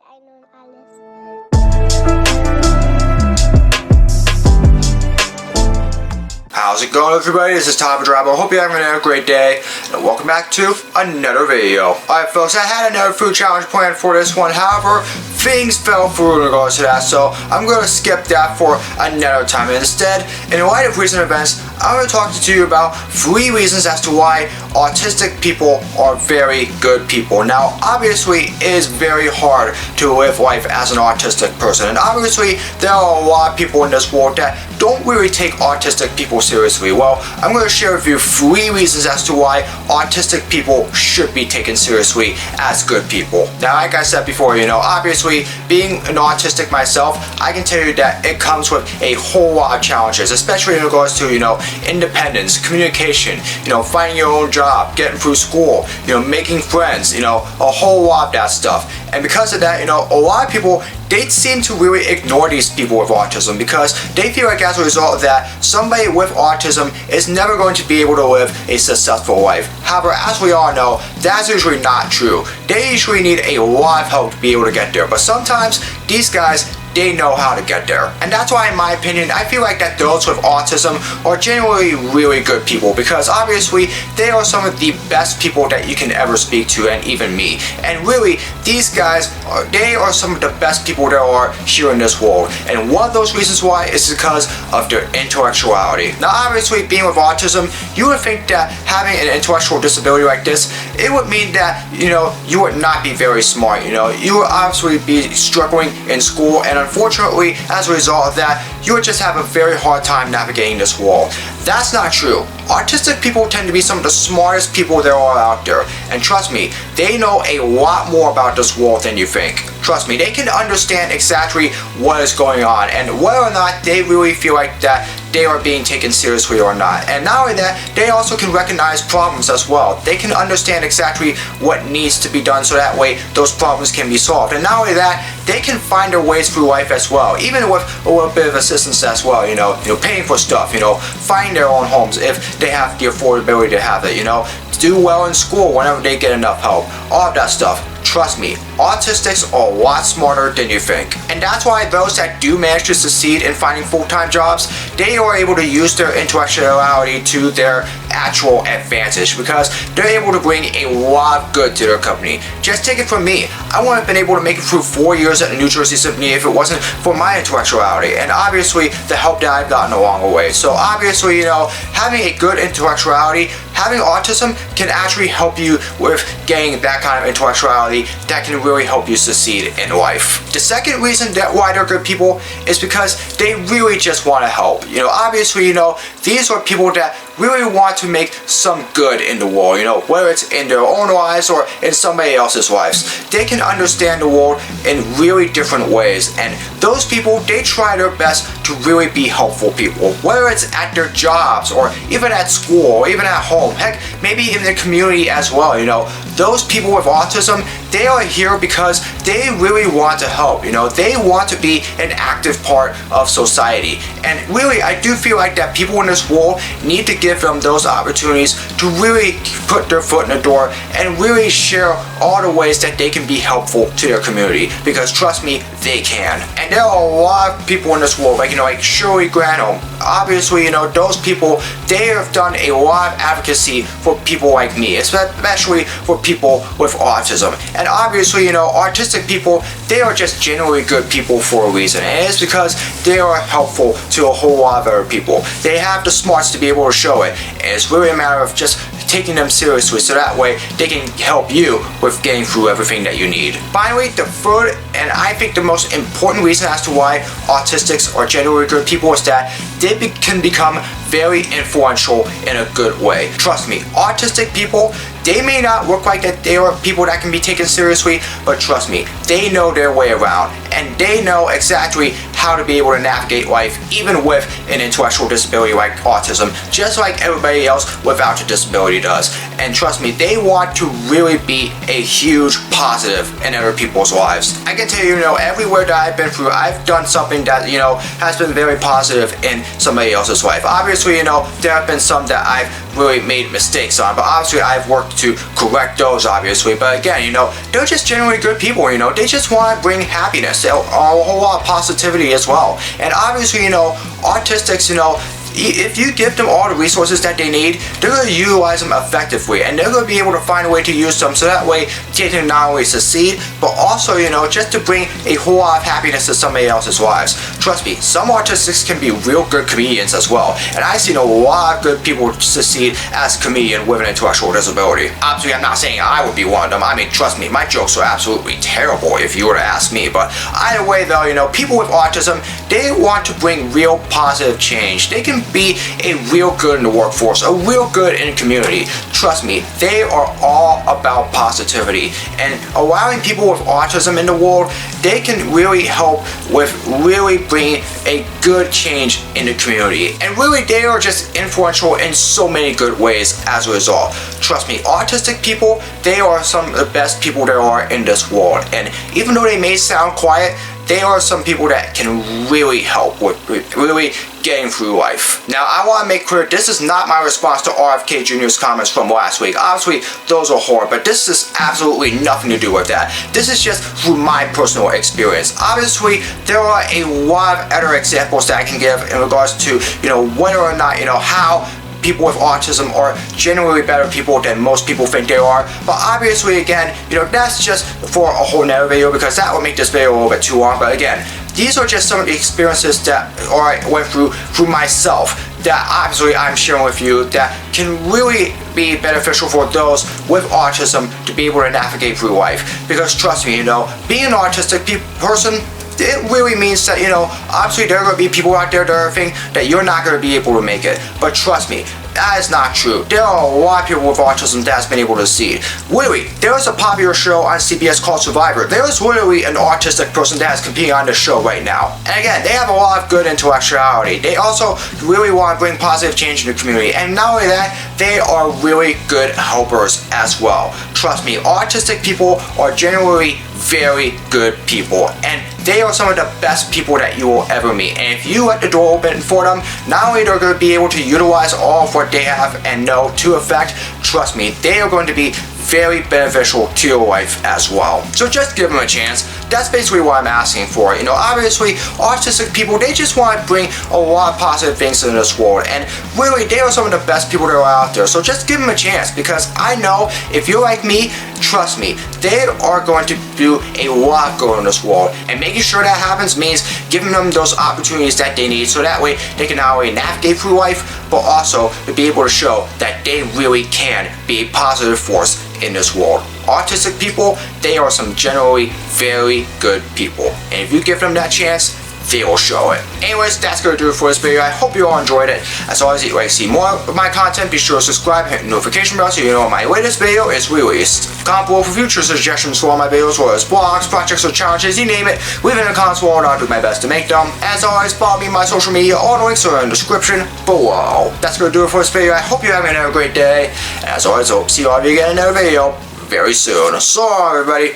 I know Alice. How's it going, everybody? This is Top Driver. I hope you're having a great day, and welcome back to another video. Alright folks, I had another food challenge planned for this one, however, things fell through in regards to that, so I'm going to skip that for another time. Instead, in light of recent events, I'm going to talk to you about 3 reasons as to why autistic people are very good people. Now, obviously, it is very hard to live life as an autistic person, and obviously, there are a lot of people in this world that don't really take autistic people seriously. Well, I'm going to share with you 3 reasons as to why autistic people should be taken seriously as good people. Now, like I said before, obviously, being an autistic myself, I can tell you that it comes with a whole lot of challenges, especially in regards to, independence, communication, finding your own job, getting through school, making friends, a whole lot of that stuff. And because of that, a lot of people, they seem to really ignore these people with autism because they feel like as a result of that, somebody with autism is never going to be able to live a successful life. However, as we all know, that's usually not true. They usually need a lot of help to be able to get there, but sometimes these guys, they know how to get there. And that's why, in my opinion, I feel like that those with autism are generally really good people because obviously they are some of the best people that you can ever speak to, and even me. And really, these guys, they are some of the best people there are here in this world. And one of those reasons why is because of their intellectuality. Now, obviously, being with autism, you would think that having an intellectual disability like this, it would mean that, you would not be very smart, you would obviously be struggling in school, and unfortunately, as a result of that, you would just have a very hard time navigating this world. That's not true. Autistic people tend to be some of the smartest people there are out there. And trust me, they know a lot more about this world than you think. Trust me, they can understand exactly what is going on and whether or not they really feel like that they are being taken seriously or not. And not only that, they also can recognize problems as well. They can understand exactly what needs to be done so that way those problems can be solved. And not only that, they can find their ways through life as well, even with a little bit of assistance as well, paying for stuff, finding their own homes if they have the affordability to have it, do well in school whenever they get enough help, all of that stuff. Trust me, autistics are a lot smarter than you think. And that's why those that do manage to succeed in finding full-time jobs, they are able to use their intellectuality to their actual advantage because they're able to bring a lot of good to their company. Just take it from me. I wouldn't have been able to make it through 4 years at the New Jersey Symphony if it wasn't for my intellectuality and obviously the help that I've gotten along the way. So obviously, having a good intellectuality, having autism can actually help you with getting that kind of intellectuality that can really help you succeed in life. The second reason that why they're good people is because they really just want to help. Obviously, these are people that really want to make some good in the world, whether it's in their own lives or in somebody else's lives. They can understand the world in really different ways, and those people, they try their best to really be helpful people, whether it's at their jobs or even at school or even at home, heck, maybe in the community as well. Those people with autism, they are here because they really want to help, they want to be an active part of society. And really, I do feel like that people in this world need to give them those opportunities to really put their foot in the door and really share all the ways that they can be helpful to their community, because trust me, they can. And there are a lot of people in this world, like Shirley Granholm. Obviously, those people, they have done a lot of advocacy for people like me, especially for people with autism. And obviously, autistic people, they are just generally good people for a reason, and it's because they are helpful to a whole lot of other people. They have the smarts to be able to show it, and it's really a matter of just taking them seriously so that way they can help you with getting through everything that you need. Finally, the third and I think the most important reason as to why autistics are generally good people is that they can become very influential in a good way. Trust me, autistic people, they may not look like that they are people that can be taken seriously, but trust me, they know their way around and they know exactly how to be able to navigate life even with an intellectual disability like autism, just like everybody else without a disability does. And trust me, they want to really be a huge positive in other people's lives. I can tell you, everywhere that I've been through, I've done something that, has been very positive in somebody else's life. Obviously, there have been some that I've really made mistakes on, but obviously I've worked to correct those, obviously. But again, they're just generally good people. They just want to bring happiness, a whole lot of positivity as well. And obviously, autistics, if you give them all the resources that they need, they're going to utilize them effectively, and they're going to be able to find a way to use them so that way they can not only succeed, but also, just to bring a whole lot of happiness to somebody else's lives. Trust me, some autistics can be real good comedians as well, and I've seen a lot of good people succeed as a comedian with an intellectual disability. Obviously, I'm not saying I would be one of them. I mean, trust me, my jokes are absolutely terrible if you were to ask me, but either way though, people with autism, they want to bring real positive change. They can be a real good in the workforce, a real good in the community. Trust me, they are all about positivity, and allowing people with autism in the world, they can really help with really bringing a good change in the community, and really they are just influential in so many good ways as a result. Trust me, autistic people, they are some of the best people there are in this world, and even though they may sound quiet, they are some people that can really help with really getting through life. Now, I want to make clear, this is not my response to RFK Jr.'s comments from last week. Obviously, those are horrible, but this is absolutely nothing to do with that. This is just through my personal experience. Obviously, there are a lot of other examples that I can give in regards to, whether or not, how people with autism are generally better people than most people think they are. But obviously, again, that's just for a whole nother video, because that would make this video a little bit too long. But again, these are just some of the experiences that I went through myself, that obviously I'm sharing with you, that can really be beneficial for those with autism to be able to navigate through life. Because trust me, being an autistic person, it really means that, obviously there are going to be people out there that think that you're not going to be able to make it. But trust me, that is not true. There are a lot of people with autism that has been able to succeed. Literally, there is a popular show on CBS called Survivor. There is literally an autistic person that is competing on this show right now. And again, they have a lot of good intellectuality. They also really want to bring positive change in the community. And not only that, they are really good helpers as well. Trust me, autistic people are generally very good people, and they are some of the best people that you will ever meet. And if you let the door open for them, not only are they going to be able to utilize all of what they have and know to effect, trust me, they are going to be very beneficial to your life as well. So just give them a chance. That's basically what I'm asking for. Obviously, autistic people, they just want to bring a lot of positive things in this world, and really, they are some of the best people that are out there. So just give them a chance, because I know if you're like me, trust me, they are going to do a lot good in this world, and making sure that happens means giving them those opportunities that they need, so that way they can not only navigate through life, but also to be able to show that they really can be a positive force in this world. Autistic people, they are some generally very good people, and if you give them that chance, they will show it. Anyways, that's going to do it for this video. I hope you all enjoyed it. As always, if you'd like to see more of my content, be sure to subscribe and hit the notification bell so you know when my latest video is released. Comment below for future suggestions for all my videos, whether it's blogs, projects, or challenges, you name it. Leave it in the comments below and I'll do my best to make them. As always, follow me on my social media. All the links are in the description below. That's going to do it for this video. I hope you're having a great day. And as always, I hope to see all of you again in another video very soon. So long, everybody.